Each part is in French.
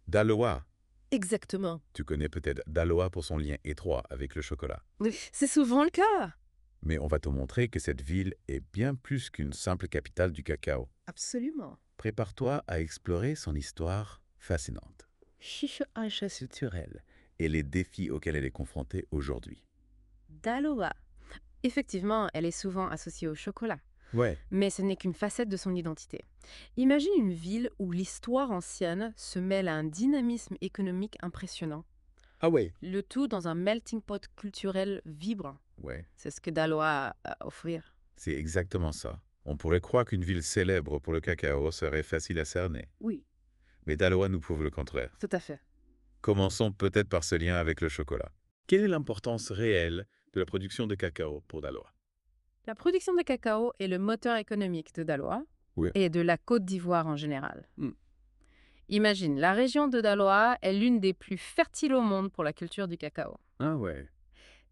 Daloa. Exactement. Tu connais peut-être Daloa pour son lien étroit avec le chocolat. C'est souvent le cas. Mais on va te montrer que cette ville est bien plus qu'une simple capitale du cacao. Absolument. Prépare-toi à explorer son histoire fascinante, culturelle et les défis auxquels elle est confrontée aujourd'hui. Daloa. Effectivement, elle est souvent associée au chocolat. Ouais. Mais ce n'est qu'une facette de son identité. Imagine une ville où l'histoire ancienne se mêle à un dynamisme économique impressionnant. Ah ouais. Le tout dans un melting pot culturel vibrant. Ouais, C'est ce que Daloa a à offrir. c'est exactement ça. On pourrait croire qu'une ville célèbre pour le cacao serait facile à cerner. Oui, Mais Daloa nous prouve le contraire. tout à fait. Commençons peut-être par ce lien avec le chocolat. Quelle est l'importance réelle de la production de cacao pour Daloa? La production de cacao est le moteur économique de Daloa Oui. et de la Côte d'Ivoire en général. Hmm. Imagine, la région de Daloa est l'une des plus fertiles au monde pour la culture du cacao. Ah ouais.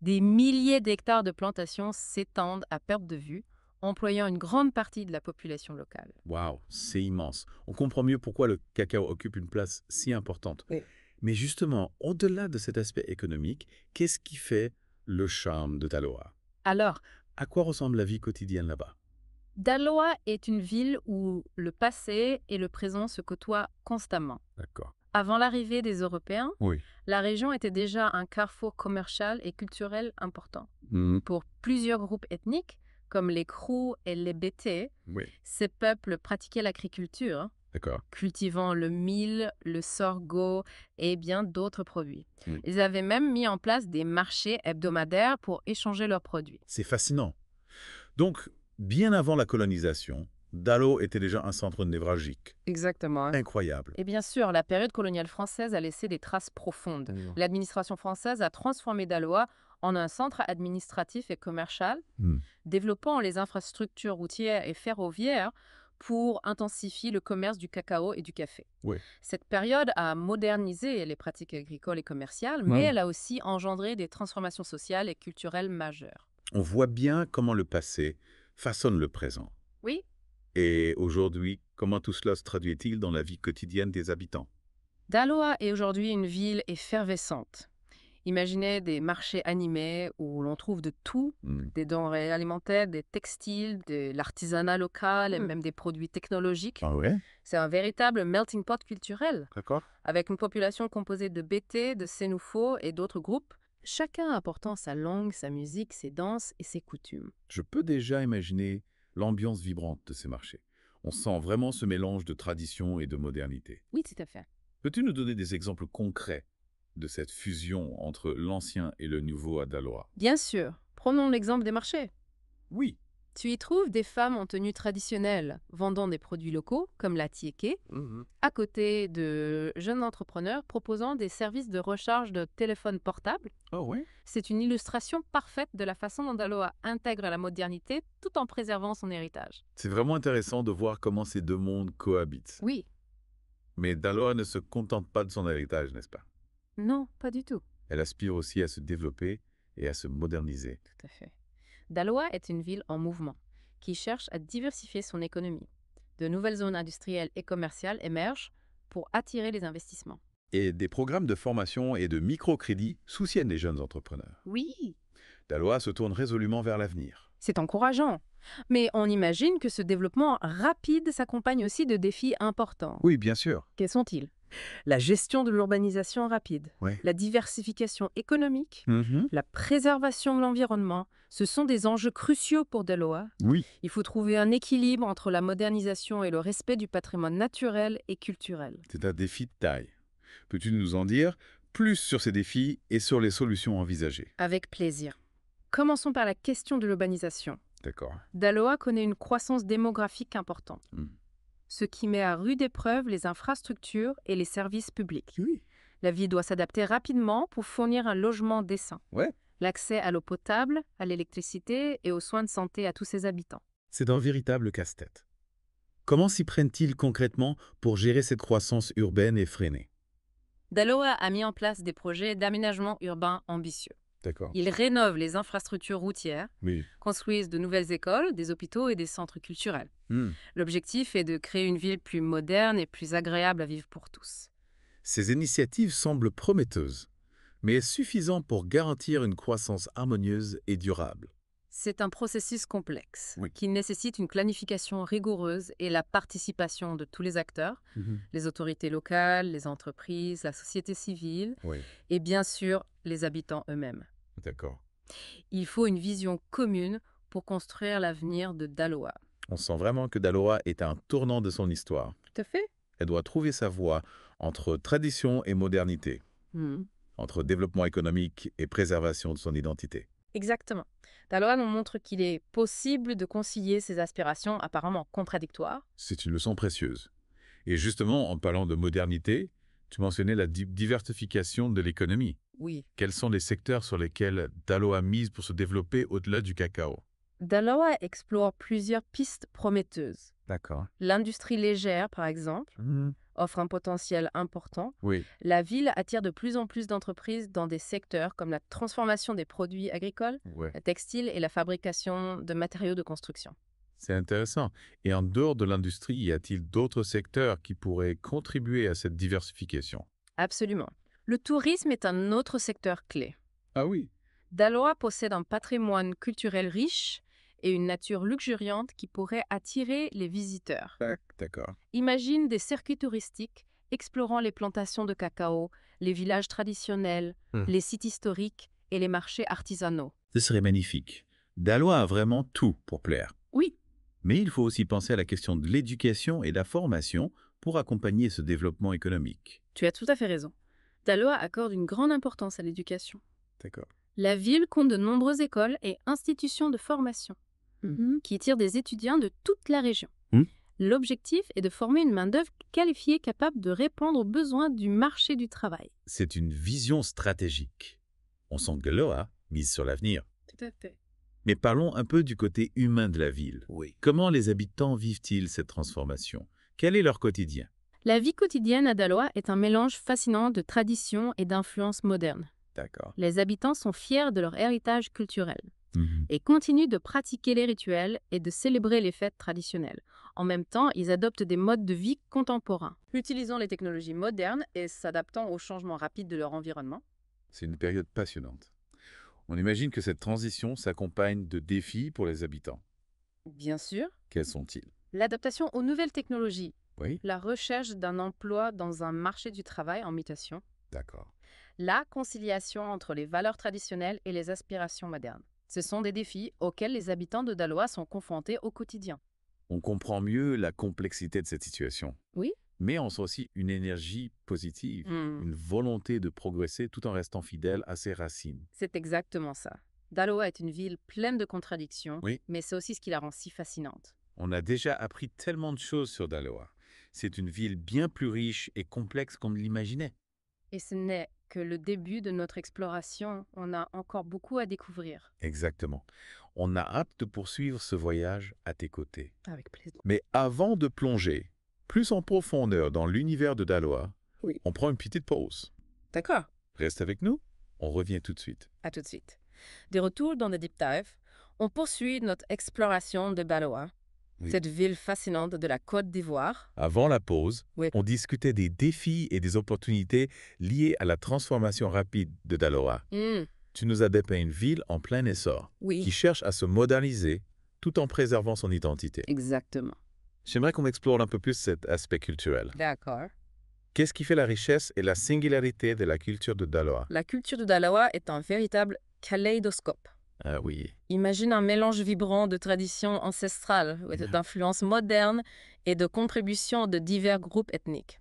Des milliers d'hectares de plantations s'étendent à perte de vue, employant une grande partie de la population locale. Waouh, c'est immense. On comprend mieux pourquoi le cacao occupe une place si importante. Oui. Mais justement, au-delà de cet aspect économique, qu'est-ce qui fait le charme de Daloa? Alors, À quoi ressemble la vie quotidienne là-bas? Daloa est une ville où le passé et le présent se côtoient constamment. D'accord. Avant l'arrivée des Européens, Oui. la région était déjà un carrefour commercial et culturel important. Mhm. Pour plusieurs groupes ethniques, comme les Krou et les Bété, Oui. ces peuples pratiquaient l'agriculture, D'accord. cultivant le mil, le sorgho et bien d'autres produits. Mm. Ils avaient même mis en place des marchés hebdomadaires pour échanger leurs produits. C'est fascinant. Donc, bien avant la colonisation, Dalo était déjà un centre névralgique. Exactement. Incroyable. Et bien sûr, la période coloniale française a laissé des traces profondes. L'administration française a transformé Daloa en un centre administratif et commercial, Hmm. développant les infrastructures routières et ferroviaires pour intensifier le commerce du cacao et du café. Oui. Cette période a modernisé les pratiques agricoles et commerciales, mais elle a aussi engendré des transformations sociales et culturelles majeures. On voit bien comment le passé façonne le présent. Oui, Et aujourd'hui, comment tout cela se traduit-il dans la vie quotidienne des habitants? Daloa est aujourd'hui une ville effervescente. Imaginez des marchés animés où l'on trouve de tout, Hmm. des denrées alimentaires, des textiles, de l'artisanat local et même des produits technologiques. Ah ouais? C'est un véritable melting pot culturel, D'accord. avec une population composée de Bété, de Sénoufo et d'autres groupes, chacun apportant sa langue, sa musique, ses danses et ses coutumes. Je peux déjà imaginer l'ambiance vibrante de ces marchés. On sent vraiment ce mélange de tradition et de modernité. Oui, tout à fait. Peux-tu nous donner des exemples concrets de cette fusion entre l'ancien et le nouveau à Daloa? Bien sûr, prenons l'exemple des marchés. Oui. Tu y trouves des femmes en tenue traditionnelle, vendant des produits locaux, comme la tiéké, à côté de jeunes entrepreneurs proposant des services de recharge de téléphone portable. Oh ouais? C'est une illustration parfaite de la façon dont Daloa intègre la modernité tout en préservant son héritage. C'est vraiment intéressant de voir comment ces deux mondes cohabitent. Oui, Mais Daloa ne se contente pas de son héritage, n'est-ce pas? non, pas du tout. Elle aspire aussi à se développer et à se moderniser. Tout à fait. Daloa est une ville en mouvement, qui cherche à diversifier son économie. De nouvelles zones industrielles et commerciales émergent pour attirer les investissements. Et des programmes de formation et de microcrédit soutiennent les jeunes entrepreneurs. Oui, Daloa se tourne résolument vers l'avenir. c'est encourageant. Mais on imagine que ce développement rapide s'accompagne aussi de défis importants. Oui, bien sûr. Quels sont-ils? La gestion de l'urbanisation rapide, Ouais. la diversification économique, Mhm. la préservation de l'environnement. Ce sont des enjeux cruciaux pour Daloa. Oui. Il faut trouver un équilibre entre la modernisation et le respect du patrimoine naturel et culturel. C'est un défi de taille. Peux-tu nous en dire plus sur ces défis et sur les solutions envisagées? Avec plaisir. Commençons par la question de l'urbanisation. D'accord. Daloa connaît une croissance démographique importante, Hmm. ce qui met à rude épreuve les infrastructures et les services publics. Oui. La ville doit s'adapter rapidement pour fournir un logement décent, Ouais. l'accès à l'eau potable, à l'électricité et aux soins de santé à tous ses habitants. C'est un véritable casse-tête. Comment s'y prennent-ils concrètement pour gérer cette croissance urbaine effrénée? Daloa a mis en place des projets d'aménagement urbain ambitieux. D'accord. Il rénove les infrastructures routières, Oui. construise de nouvelles écoles, des hôpitaux et des centres culturels. Hmm. L'objectif est de créer une ville plus moderne et plus agréable à vivre pour tous. Ces initiatives semblent prometteuses, mais suffisantes pour garantir une croissance harmonieuse et durable. C'est un processus complexe Oui. qui nécessite une planification rigoureuse et la participation de tous les acteurs, les autorités locales, les entreprises, la société civile Oui, et bien sûr les habitants eux-mêmes. d'accord. Il faut une vision commune pour construire l'avenir de Daloa. On sent vraiment que Daloa est à un tournant de son histoire. Tout à fait. Elle doit trouver sa voie entre tradition et modernité, entre développement économique et préservation de son identité. Exactement. Daloa nous montre qu'il est possible de concilier ces aspirations apparemment contradictoires. C'est une leçon précieuse. Et justement, en parlant de modernité, tu mentionnais la diversification de l'économie. Oui. Quels sont les secteurs sur lesquels Daloa mise pour se développer au-delà du cacao? Daloa explore plusieurs pistes prometteuses. D'accord. L'industrie légère, par exemple, offre un potentiel important. Oui, La ville attire de plus en plus d'entreprises dans des secteurs comme la transformation des produits agricoles, ouais. le textile et la fabrication de matériaux de construction. C'est intéressant. Et en dehors de l'industrie, y a-t-il d'autres secteurs qui pourraient contribuer à cette diversification? Absolument. Le tourisme est un autre secteur clé. Ah oui. Daloa possède un patrimoine culturel riche et une nature luxuriante qui pourrait attirer les visiteurs. D'accord. Imagine des circuits touristiques explorant les plantations de cacao, les villages traditionnels, les sites historiques et les marchés artisanaux. Ce serait magnifique. Daloa a vraiment tout pour plaire. Oui, Mais il faut aussi penser à la question de l'éducation et de la formation pour accompagner ce développement économique. tu as tout à fait raison. Daloa accorde une grande importance à l'éducation. D'accord. La ville compte de nombreuses écoles et institutions de formation qui tirent des étudiants de toute la région. L'objectif est de former une main-d'œuvre qualifiée capable de répondre aux besoins du marché du travail. C'est une vision stratégique. On sent que Daloa mise sur l'avenir. Tout à fait. Mais parlons un peu du côté humain de la ville. Oui. Comment les habitants vivent-ils cette transformation? Quel est leur quotidien? La vie quotidienne à Daloa est un mélange fascinant de tradition et d'influence moderne. D'accord. Les habitants sont fiers de leur héritage culturel et continuent de pratiquer les rituels et de célébrer les fêtes traditionnelles. En même temps, ils adoptent des modes de vie contemporains, utilisant les technologies modernes et s'adaptant aux changements rapides de leur environnement. C'est une période passionnante. On imagine que cette transition s'accompagne de défis pour les habitants. Bien sûr, Quels sont-ils? l'adaptation aux nouvelles technologies, Oui, la recherche d'un emploi dans un marché du travail en mutation, d'accord. la conciliation entre les valeurs traditionnelles et les aspirations modernes. Ce sont des défis auxquels les habitants de Daloa sont confrontés au quotidien. On comprend mieux la complexité de cette situation. Oui. Mais on sent aussi une énergie positive, une volonté de progresser tout en restant fidèle à ses racines. C'est exactement ça. Daloa est une ville pleine de contradictions, Oui. mais c'est aussi ce qui la rend si fascinante. On a déjà appris tellement de choses sur Daloa. C'est une ville bien plus riche et complexe qu'on ne l'imaginait. Et ce n'est que le début de notre exploration. On a encore beaucoup à découvrir. Exactement. On a hâte de poursuivre ce voyage à tes côtés. Avec plaisir. Mais avant de plonger plus en profondeur dans l'univers de Daloa, Oui. on prend une petite pause. D'accord. Reste avec nous, on revient tout de suite. À tout de suite. De retour dans le Deep Dive, on poursuit notre exploration de Daloa, Oui. cette ville fascinante de la Côte d'Ivoire. Avant la pause, Oui. on discutait des défis et des opportunités liées à la transformation rapide de Daloa. Tu nous as dépeint une ville en plein essor, Oui. qui cherche à se moderniser tout en préservant son identité. Exactement. J'aimerais qu'on explore un peu plus cet aspect culturel. D'accord. Qu'est-ce qui fait la richesse et la singularité de la culture de Daloa? La culture de Daloa est un véritable kaléidoscope. Ah oui, Imagine un mélange vibrant de traditions ancestrales, d'influences modernes et de contributions de divers groupes ethniques.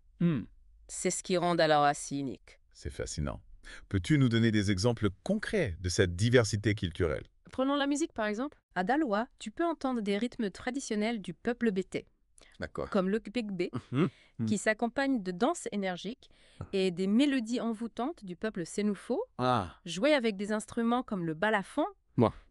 C'est ce qui rend Daloa si unique. c'est fascinant. Peux-tu nous donner des exemples concrets de cette diversité culturelle? Prenons la musique par exemple. À Daloa, tu peux entendre des rythmes traditionnels du peuple bété, D'accord. comme le kpekbe, qui s'accompagne de danses énergiques, et des mélodies envoûtantes du peuple sénoufo, jouées avec des instruments comme le balafon.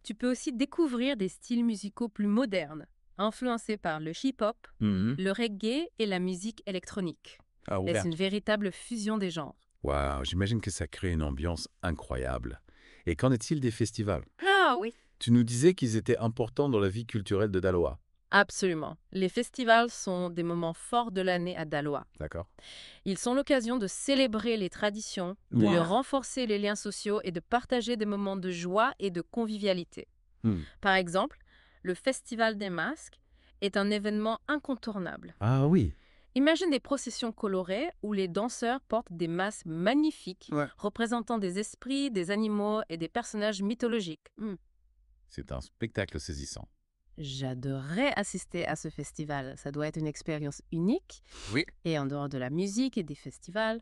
Tu peux aussi découvrir des styles musicaux plus modernes, influencés par le hip-hop, le reggae et la musique électronique. C'est une véritable fusion des genres. Waouh, j'imagine que ça crée une ambiance incroyable. Et qu'en est-il des festivals? Ah oui. Tu nous disais qu'ils étaient importants dans la vie culturelle de Daloa. Absolument. Les festivals sont des moments forts de l'année à Daloa. D'accord. Ils sont l'occasion de célébrer les traditions, de renforcer les liens sociaux et de partager des moments de joie et de convivialité. Par exemple, le Festival des masques est un événement incontournable. Ah oui. Imagine des processions colorées où les danseurs portent des masques magnifiques représentant des esprits, des animaux et des personnages mythologiques. C'est un spectacle saisissant. J'adorerais assister à ce festival. Ça doit être une expérience unique. Oui. Et en dehors de la musique et des festivals,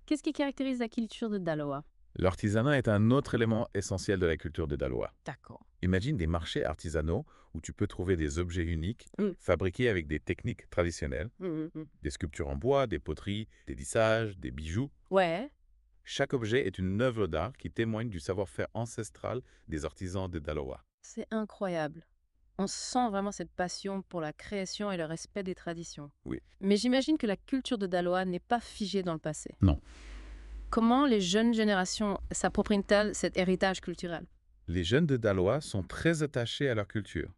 qu'est-ce qui caractérise la culture de Daloa? L'artisanat est un autre élément essentiel de la culture de Daloa. D'accord. Imagine des marchés artisanaux où tu peux trouver des objets uniques fabriqués avec des techniques traditionnelles, des sculptures en bois, des poteries, des tissages, des bijoux. Ouais. Chaque objet est une œuvre d'art qui témoigne du savoir-faire ancestral des artisans de Daloa. C'est incroyable. On sent vraiment cette passion pour la création et le respect des traditions. Oui. Mais j'imagine que la culture de Daloa n'est pas figée dans le passé. Non. Comment les jeunes générations s'approprient-elles cet héritage culturel? Les jeunes de Daloa sont très attachés à leur culture,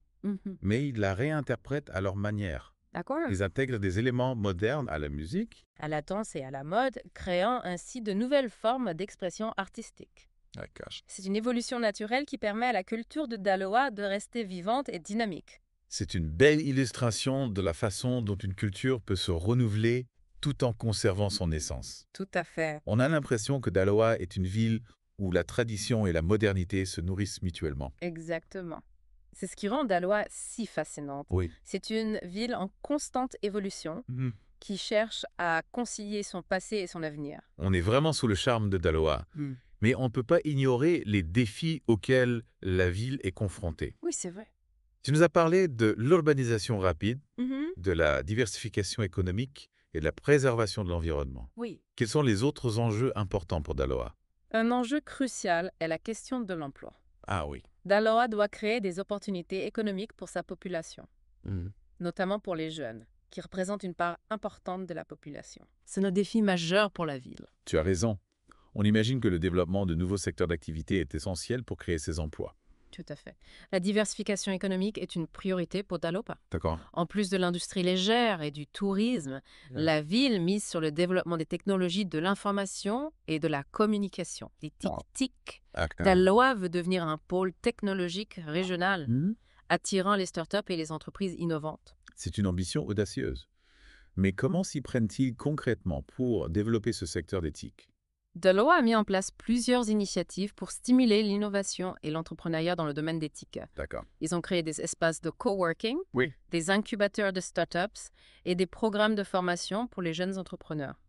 mais ils la réinterprètent à leur manière. D'accord. Ils intègrent des éléments modernes à la musique, À la danse et à la mode, créant ainsi de nouvelles formes d'expression artistique. C'est une évolution naturelle qui permet à la culture de Daloa de rester vivante et dynamique. C'est une belle illustration de la façon dont une culture peut se renouveler tout en conservant son essence. Tout à fait. On a l'impression que Daloa est une ville où la tradition et la modernité se nourrissent mutuellement. Exactement. C'est ce qui rend Daloa si fascinante. Oui. C'est une ville en constante évolution qui cherche à concilier son passé et son avenir. On est vraiment sous le charme de Daloa, mais on ne peut pas ignorer les défis auxquels la ville est confrontée. Oui, c'est vrai. Tu nous as parlé de l'urbanisation rapide, de la diversification économique et de la préservation de l'environnement. Oui. Quels sont les autres enjeux importants pour Daloa? Un enjeu crucial est la question de l'emploi. Ah oui. Daloa doit créer des opportunités économiques pour sa population, notamment pour les jeunes, qui représentent une part importante de la population. C'est un défi majeur pour la ville. Tu as raison. On imagine que le développement de nouveaux secteurs d'activité est essentiel pour créer ces emplois. Tout à fait. La diversification économique est une priorité pour Daloa. D'accord. En plus de l'industrie légère et du tourisme, la ville mise sur le développement des technologies de l'information et de la communication. Les TIC. Daloa veut devenir un pôle technologique régional, attirant les startups et les entreprises innovantes. C'est une ambition audacieuse. Mais comment s'y prennent-ils concrètement pour développer ce secteur des TIC? Daloa a mis en place plusieurs initiatives pour stimuler l'innovation et l'entrepreneuriat dans le domaine des TIC. D'accord. Ils ont créé des espaces de coworking, des incubateurs de startups et des programmes de formation pour les jeunes entrepreneurs.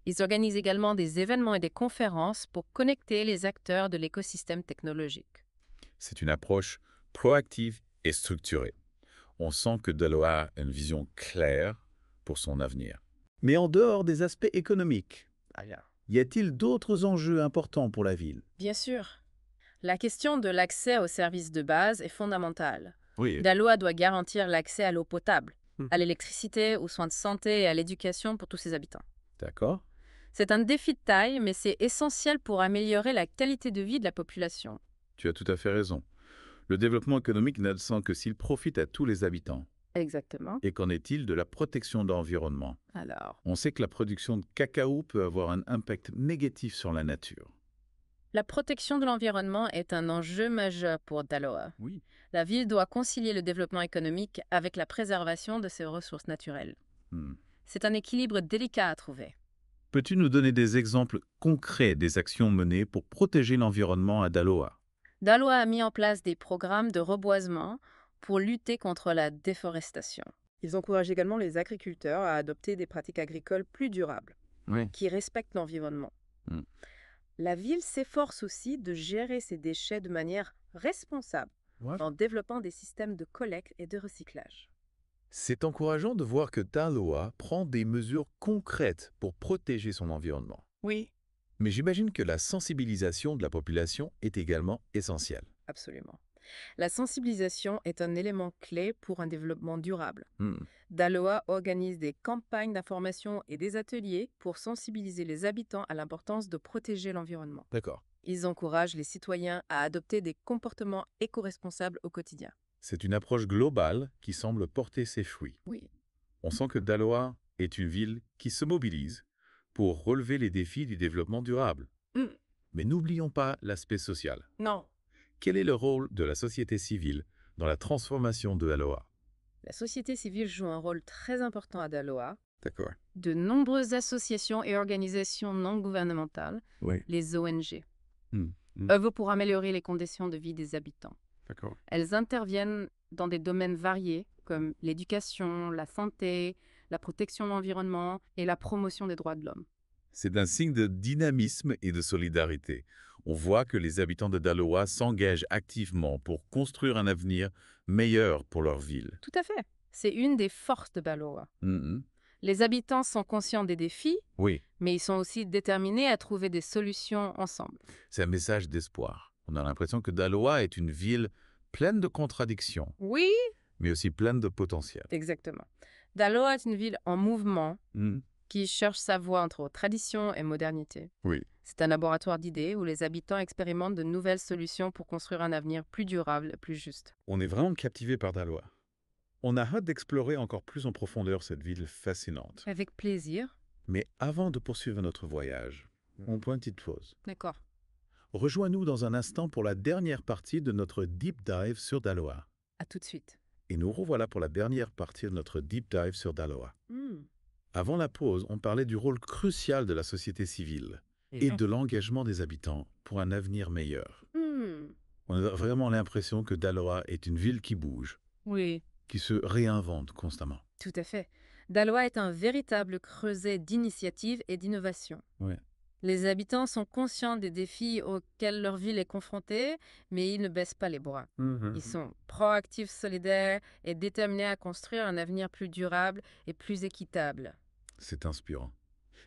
Ils organisent également des événements et des conférences pour connecter les acteurs de l'écosystème technologique. C'est une approche proactive et structurée. On sent que Daloa a une vision claire pour son avenir. Mais en dehors des aspects économiques, y a-t-il d'autres enjeux importants pour la ville? Bien sûr. La question de l'accès aux services de base est fondamentale. Oui. Daloa doit garantir l'accès à l'eau potable, à l'électricité, aux soins de santé et à l'éducation pour tous ses habitants. D'accord. C'est un défi de taille, mais c'est essentiel pour améliorer la qualité de vie de la population. Tu as tout à fait raison. Le développement économique n'a de sens que s'il profite à tous les habitants. Exactement. Et qu'en est-il de la protection de l'environnement? Alors, on sait que la production de cacao peut avoir un impact négatif sur la nature. La protection de l'environnement est un enjeu majeur pour Daloa. Oui. La ville doit concilier le développement économique avec la préservation de ses ressources naturelles. C'est un équilibre délicat à trouver. Peux-tu nous donner des exemples concrets des actions menées pour protéger l'environnement à Daloa? Daloa a mis en place des programmes de reboisement pour lutter contre la déforestation. Ils encouragent également les agriculteurs à adopter des pratiques agricoles plus durables, qui respectent l'environnement. La ville s'efforce aussi de gérer ses déchets de manière responsable en développant des systèmes de collecte et de recyclage. C'est encourageant de voir que Daloa prend des mesures concrètes pour protéger son environnement. Oui. Mais j'imagine que la sensibilisation de la population est également essentielle. Absolument. La sensibilisation est un élément clé pour un développement durable. Daloa organise des campagnes d'information et des ateliers pour sensibiliser les habitants à l'importance de protéger l'environnement. D'accord. Ils encouragent les citoyens à adopter des comportements éco-responsables au quotidien. C'est une approche globale qui semble porter ses fruits. Oui. On sent que Daloa est une ville qui se mobilise pour relever les défis du développement durable. Mais n'oublions pas l'aspect social. Non. Quel est le rôle de la société civile dans la transformation de Daloa? La société civile joue un rôle très important à Daloa. D'accord. De nombreuses associations et organisations non gouvernementales, les ONG, œuvrent pour améliorer les conditions de vie des habitants. D'accord. Elles interviennent dans des domaines variés comme l'éducation, la santé, la protection de l'environnement et la promotion des droits de l'homme. C'est un signe de dynamisme et de solidarité. On voit que les habitants de Daloa s'engagent activement pour construire un avenir meilleur pour leur ville. Tout à fait. C'est une des forces de Daloa. Les habitants sont conscients des défis, mais ils sont aussi déterminés à trouver des solutions ensemble. C'est un message d'espoir. On a l'impression que Daloa est une ville pleine de contradictions. Oui. Mais aussi pleine de potentiel. Exactement. Daloa est une ville en mouvement qui cherche sa voie entre tradition et modernité. C'est un laboratoire d'idées où les habitants expérimentent de nouvelles solutions pour construire un avenir plus durable et plus juste. On est vraiment captivé par Daloa. On a hâte d'explorer encore plus en profondeur cette ville fascinante. Avec plaisir. Mais avant de poursuivre notre voyage, on prend une petite pause. D'accord. Rejoins-nous dans un instant pour la dernière partie de notre deep dive sur Daloa. À tout de suite. Et nous revoilà pour la dernière partie de notre deep dive sur Daloa. Avant la pause, on parlait du rôle crucial de la société civile et de l'engagement des habitants pour un avenir meilleur. On a vraiment l'impression que Daloa est une ville qui bouge, qui se réinvente constamment. Tout à fait. Daloa est un véritable creuset d'initiatives et d'innovation. Les habitants sont conscients des défis auxquels leur ville est confrontée, mais ils ne baissent pas les bras. Ils sont proactifs, solidaires et déterminés à construire un avenir plus durable et plus équitable. C'est inspirant.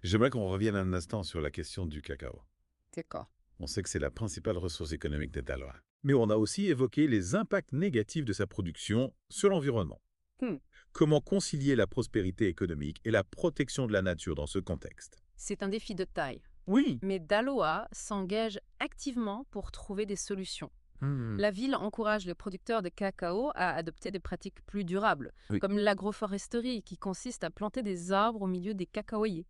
J'aimerais qu'on revienne un instant sur la question du cacao. D'accord. On sait que c'est la principale ressource économique de Daloa. Mais on a aussi évoqué les impacts négatifs de sa production sur l'environnement. Comment concilier la prospérité économique et la protection de la nature dans ce contexte? C'est un défi de taille. Oui. Mais Daloa s'engage activement pour trouver des solutions. La ville encourage les producteurs de cacao à adopter des pratiques plus durables, comme l'agroforesterie, qui consiste à planter des arbres au milieu des cacaoyers.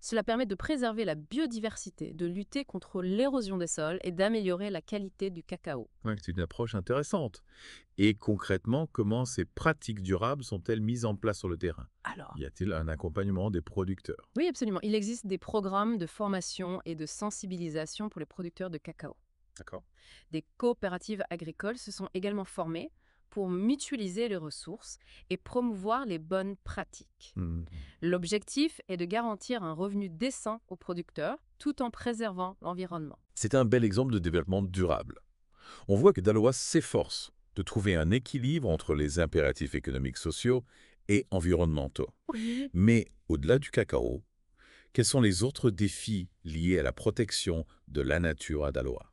Cela permet de préserver la biodiversité, de lutter contre l'érosion des sols et d'améliorer la qualité du cacao. C'est une approche intéressante. Et concrètement, comment ces pratiques durables sont-elles mises en place sur le terrain? Alors, y a-t-il un accompagnement des producteurs? Oui, absolument. Il existe des programmes de formation et de sensibilisation pour les producteurs de cacao. D'accord. Des coopératives agricoles se sont également formées pour mutualiser les ressources et promouvoir les bonnes pratiques. L'objectif est de garantir un revenu décent aux producteurs tout en préservant l'environnement. C'est un bel exemple de développement durable. On voit que Daloa s'efforce de trouver un équilibre entre les impératifs économiques, sociaux et environnementaux. Mais au-delà du cacao, quels sont les autres défis liés à la protection de la nature à Daloa?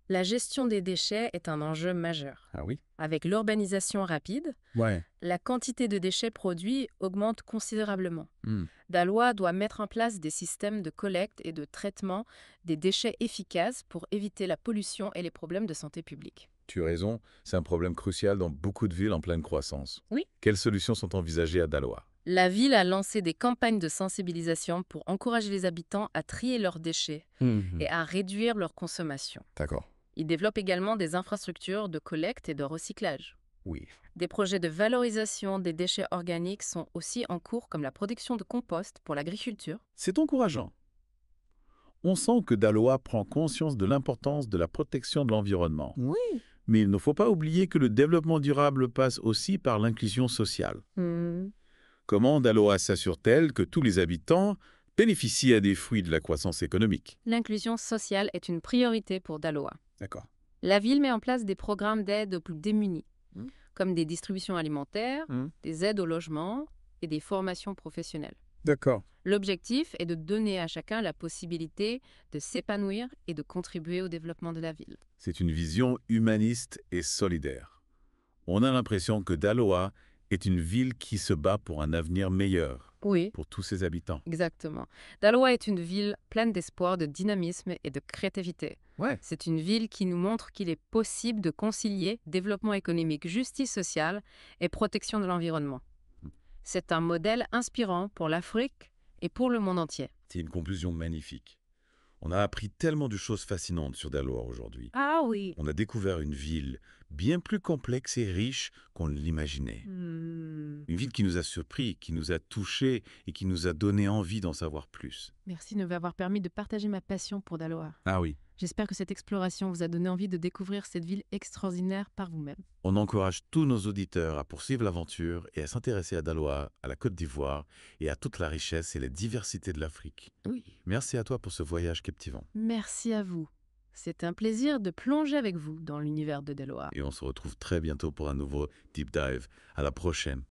La gestion des déchets est un enjeu majeur. Ah oui? Avec l'urbanisation rapide, la quantité de déchets produits augmente considérablement. Daloa doit mettre en place des systèmes de collecte et de traitement des déchets efficaces pour éviter la pollution et les problèmes de santé publique. Tu as raison, c'est un problème crucial dans beaucoup de villes en pleine croissance. Oui. Quelles solutions sont envisagées à Daloa? La ville a lancé des campagnes de sensibilisation pour encourager les habitants à trier leurs déchets et à réduire leur consommation. D'accord. Il développe également des infrastructures de collecte et de recyclage. Oui. Des projets de valorisation des déchets organiques sont aussi en cours, comme la production de compost pour l'agriculture. C'est encourageant. On sent que Daloa prend conscience de l'importance de la protection de l'environnement. Oui. Mais il ne faut pas oublier que le développement durable passe aussi par l'inclusion sociale. Comment Daloa s'assure-t-elle que tous les habitants bénéficient des fruits de la croissance économique? L'inclusion sociale est une priorité pour Daloa. D'accord. La ville met en place des programmes d'aide aux plus démunis, comme des distributions alimentaires, des aides au logement et des formations professionnelles. D'accord. L'objectif est de donner à chacun la possibilité de s'épanouir et de contribuer au développement de la ville. C'est une vision humaniste et solidaire. On a l'impression que Daloa est une ville qui se bat pour un avenir meilleur pour tous ses habitants. Exactement. Daloa est une ville pleine d'espoir, de dynamisme et de créativité. Ouais. C'est une ville qui nous montre qu'il est possible de concilier développement économique, justice sociale et protection de l'environnement. C'est un modèle inspirant pour l'Afrique et pour le monde entier. C'est une conclusion magnifique. On a appris tellement de choses fascinantes sur Daloa aujourd'hui. Ah oui. On a découvert une ville bien plus complexe et riche qu'on l'imaginait. Une ville qui nous a surpris, qui nous a touchés et qui nous a donné envie d'en savoir plus. Merci de m'avoir permis de partager ma passion pour Daloa. Ah oui. J'espère que cette exploration vous a donné envie de découvrir cette ville extraordinaire par vous-même. On encourage tous nos auditeurs à poursuivre l'aventure et à s'intéresser à Daloa, à la Côte d'Ivoire et à toute la richesse et la diversité de l'Afrique. Oui. Merci à toi pour ce voyage captivant. Merci à vous. C'est un plaisir de plonger avec vous dans l'univers de Daloa. Et on se retrouve très bientôt pour un nouveau Deep Dive. À la prochaine.